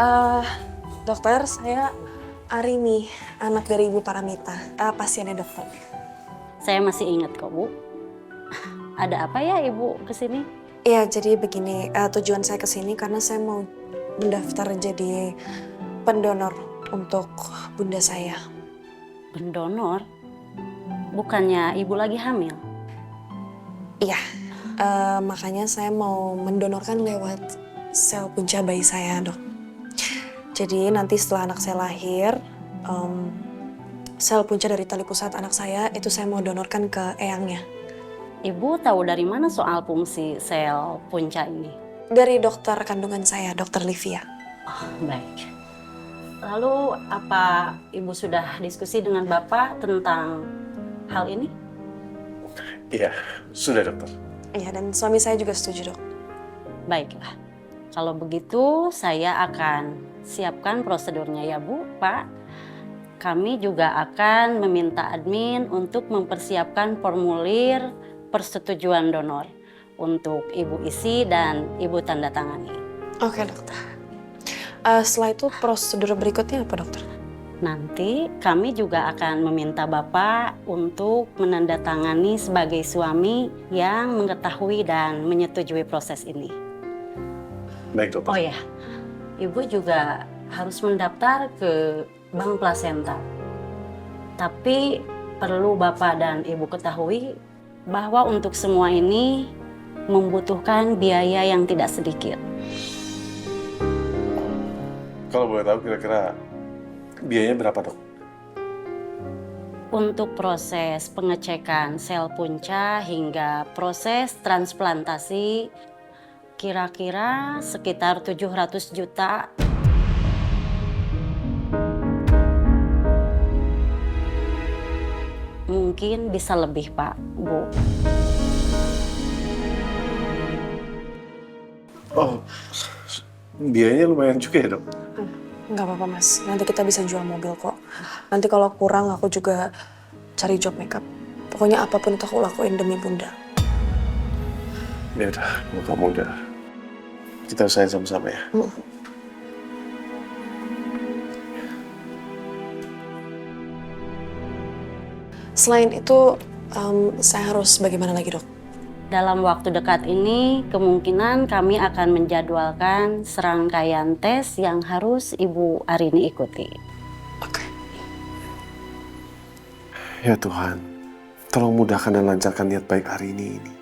Eh, dokter, saya Arini, anak dari Ibu Paramita, pasiennya dokter. Saya masih ingat kok, Bu. Ada apa ya Ibu kesini? Iya, jadi begini, tujuan saya kesini karena saya mau mendaftar jadi pendonor untuk bunda saya. Pendonor? Bukannya Ibu lagi hamil? Iya, makanya saya mau mendonorkan lewat sel punca bayi saya, dok. Jadi nanti setelah anak saya lahir, sel punca dari tali pusat anak saya itu saya mau donorkan ke eyangnya. Ibu tahu dari mana soal fungsi sel punca ini? Dari dokter kandungan saya, dokter Livia. Oh, baik. Lalu apa Ibu sudah diskusi dengan Bapak tentang hal ini? Iya, sudah dokter. Iya, dan suami saya juga setuju, dok. Baiklah. Kalau begitu saya akan siapkan prosedurnya ya Bu, Pak. Kami juga akan meminta admin untuk mempersiapkan formulir persetujuan donor untuk Ibu isi dan Ibu tanda tangani. Oke, dokter. Setelah itu prosedur berikutnya apa, dokter? Nanti kami juga akan meminta Bapak untuk menandatangani sebagai suami yang mengetahui dan menyetujui proses ini. Baik dokter. Oh ya, Ibu juga harus mendaftar ke Bank Plasenta. Tapi perlu Bapak dan Ibu ketahui bahwa untuk semua ini membutuhkan biaya yang tidak sedikit. Kalau boleh tahu kira-kira biayanya berapa dok? Untuk proses pengecekan sel punca hingga proses transplantasi kira-kira sekitar 700 juta. Mungkin bisa lebih, Pak, Bu. Oh, biayanya lumayan juga ya dok? Nggak apa-apa, Mas. Nanti kita bisa jual mobil kok. Nanti kalau kurang aku juga cari job makeup. Pokoknya apapun itu aku lakuin demi bunda. Ya udah, kalau kamu udah, kita usahain sama-sama ya. Selain itu, saya harus bagaimana lagi, dok? Dalam waktu dekat ini, kemungkinan kami akan menjadwalkan serangkaian tes yang harus Ibu Arini ikuti. Oke. Ya Tuhan, tolong mudahkan dan lancarkan niat baik Arini ini.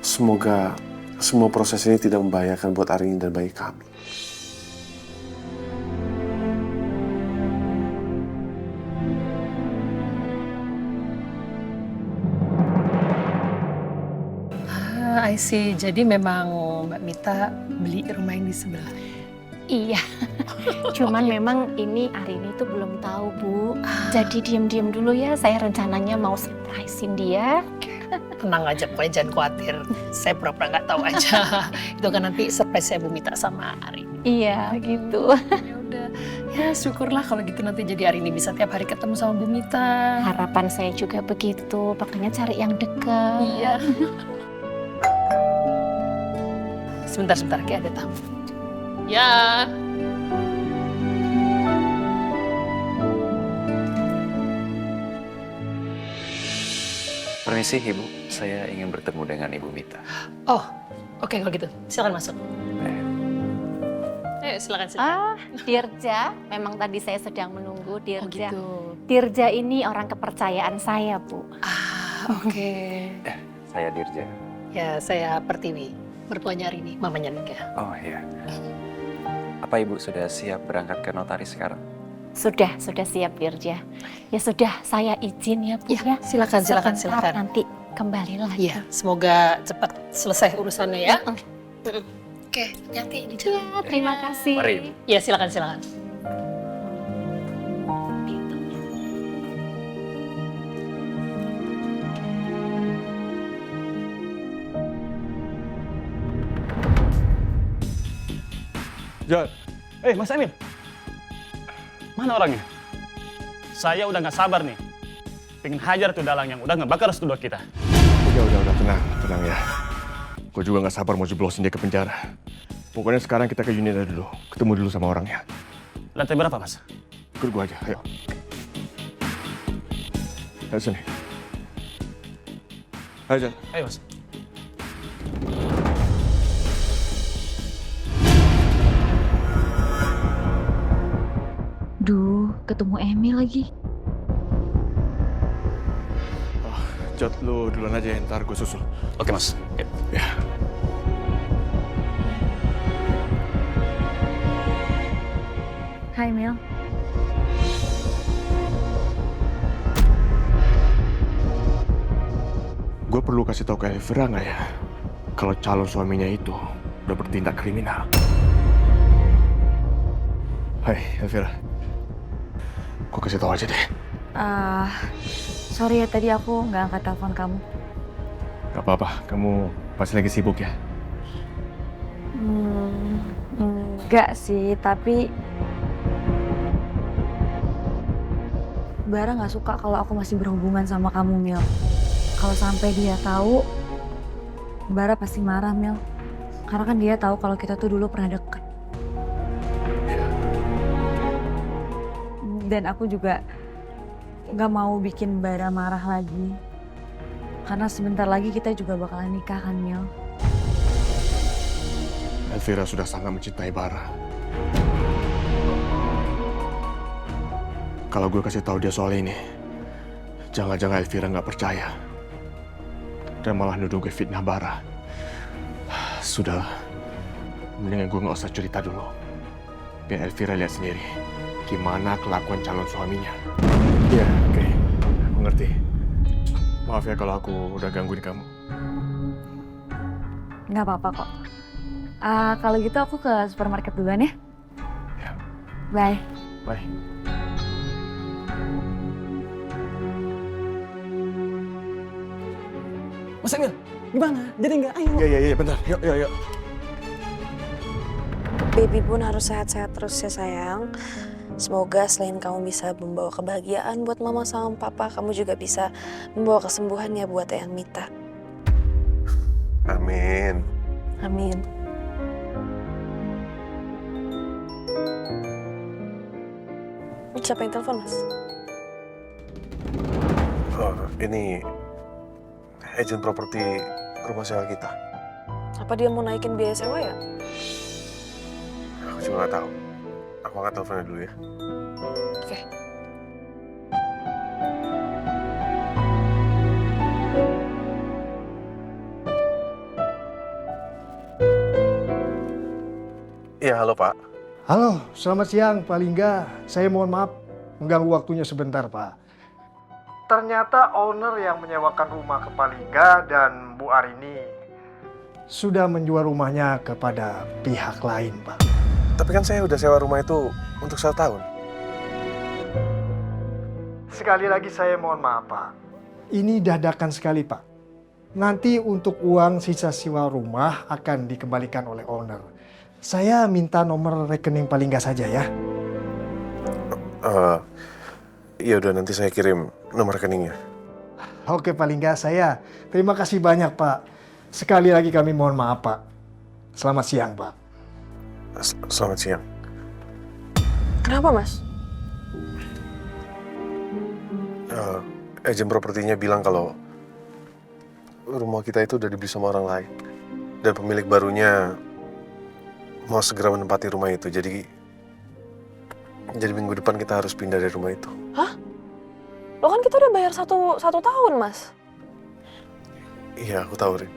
Semoga semua proses ini tidak membahayakan buat Arini dan bayi kami. I see. Jadi memang Mbak Mita beli rumah yang di sebelah. Iya, cuman memang ini Arini tuh belum tahu, Bu. Jadi diem-diem dulu ya, saya rencananya mau surprisein dia. Tenang aja, pokoknya jangan khawatir. Saya pura-pura nggak tahu aja. Itu kan nanti surprise saya Bu Mita sama Arini. Iya, gitu. Ya udah, ya syukurlah kalau gitu nanti jadi Arini bisa tiap hari ketemu sama Bu Mita. Harapan saya juga begitu, makanya cari yang dekat. Iya. Sebentar, kayak ada tamu. Ya. Permisi Ibu, saya ingin bertemu dengan Ibu Mita. Oh, oke kalau gitu. Silakan masuk. Ayo silakan. Dirja, memang tadi saya sedang menunggu Dirja. Oh gitu. Dirja ini orang kepercayaan saya, Bu. Oke. Saya Dirja. Ya, saya Pertiwi. Mertuanya Arini, mamanya Nika. Oh iya. Apa Ibu sudah siap berangkat ke notaris sekarang? Sudah siap Dirja. Ya sudah, saya izin ya, Bu ya. Silakan. Sebentar, nanti kembali lagi. Iya, semoga cepat selesai urusannya ya. Oke, hati-hati di jalan. Ya, terima kasih. Mari Ibu. Iya, silakan. John, Mas Emil, mana orangnya? Saya udah nggak sabar nih, pengen hajar tuh dalang yang udah ngebakar studio kita. Udah, tenang ya. Gue juga nggak sabar mau jeblosin dia ke penjara. Pokoknya sekarang kita ke Yunida dulu. Ketemu dulu sama orangnya. Lantai berapa, Mas? Ikut gua aja, ayo. Ayo sini. Ayo, Jan. Ayo, Mas. Duh, ketemu Emil lagi. Jod, lu duluan aja ya, ntar gue susul. Oke, Mas. Ya. Hai Mil. Gue perlu kasih tahu ke Elvira nggak ya? Kalau calon suaminya itu udah bertindak kriminal. Hai, Elvira. Gue kasih tahu aja deh. Sorry ya tadi aku nggak angkat telepon kamu. Gak apa-apa, kamu pasti lagi sibuk ya? Enggak sih, tapi Bara nggak suka kalau aku masih berhubungan sama kamu, Mil. Kalau sampai dia tahu, Bara pasti marah, Mil. Karena kan dia tahu kalau kita tuh dulu pernah deket. Dan aku juga nggak mau bikin Bara marah lagi. Karena sebentar lagi kita juga bakalan nikah kan, Mil. Elvira sudah sangat mencintai Bara. Kalau gue kasih tahu dia soal ini, jangan-jangan Elvira nggak percaya. Dan malah nuduh gue fitnah Bara. Sudahlah, mendingan gue nggak usah cerita dulu. Biar Elvira lihat sendiri gimana kelakuan calon suaminya. Iya, oke. Aku ngerti. Maaf ya kalau aku udah gangguin kamu. Nggak apa-apa kok. Kalau gitu aku ke supermarket duluan ya. Ya. Bye. Bye. Mas Emil, gimana? Jadi nggak? Ayo. Iya, bentar. Yuk. Baby pun harus sehat-sehat terus ya sayang. Semoga selain kamu bisa membawa kebahagiaan buat mama sama papa, kamu juga bisa membawa kesembuhan ya buat Eyang Mita. Amin. Amin. Siapa yang telepon, Mas? Oh, ini agen properti rumah sewa kita. Apa dia mau naikin biaya sewa ya? Aku juga nggak tahu. Aku angkat teleponnya dulu ya. Oke. Iya, halo Pak. Halo, selamat siang Pak Lingga. Saya mohon maaf mengganggu waktunya sebentar Pak. Ternyata owner yang menyewakan rumah ke Pak Lingga dan Bu Arini sudah menjual rumahnya kepada pihak lain Pak. Tapi kan saya udah sewa rumah itu untuk 1 tahun. Sekali lagi saya mohon maaf Pak. Ini dadakan sekali Pak. Nanti untuk uang sisa sewa rumah akan dikembalikan oleh owner. Saya minta nomor rekening Pak Lingga saja ya. Iya udah nanti saya kirim nomor rekeningnya. Oke Pak Lingga, saya terima kasih banyak Pak. Sekali lagi kami mohon maaf Pak. Selamat siang Pak. Selamat siang. Kenapa, Mas? Agen propertinya bilang kalau rumah kita itu udah dibeli sama orang lain. Dan pemilik barunya mau segera menempati rumah itu. Jadi minggu depan kita harus pindah dari rumah itu. Hah? Lo kan kita udah bayar satu tahun, Mas. Iya, aku tahu, Rin.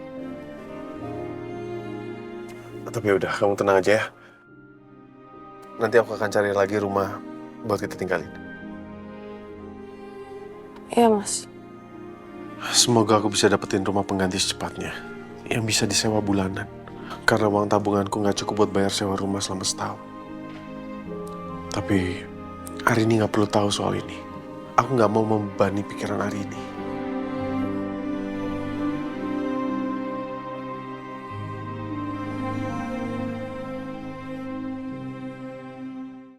Tapi udah, kamu tenang aja ya. Nanti aku akan cari lagi rumah buat kita tinggalin. Iya, Mas. Semoga aku bisa dapetin rumah pengganti secepatnya. Yang bisa disewa bulanan. Karena uang tabunganku nggak cukup buat bayar sewa rumah selama setahun. Tapi Arini nggak perlu tahu soal ini. Aku nggak mau membebani pikiran Arini.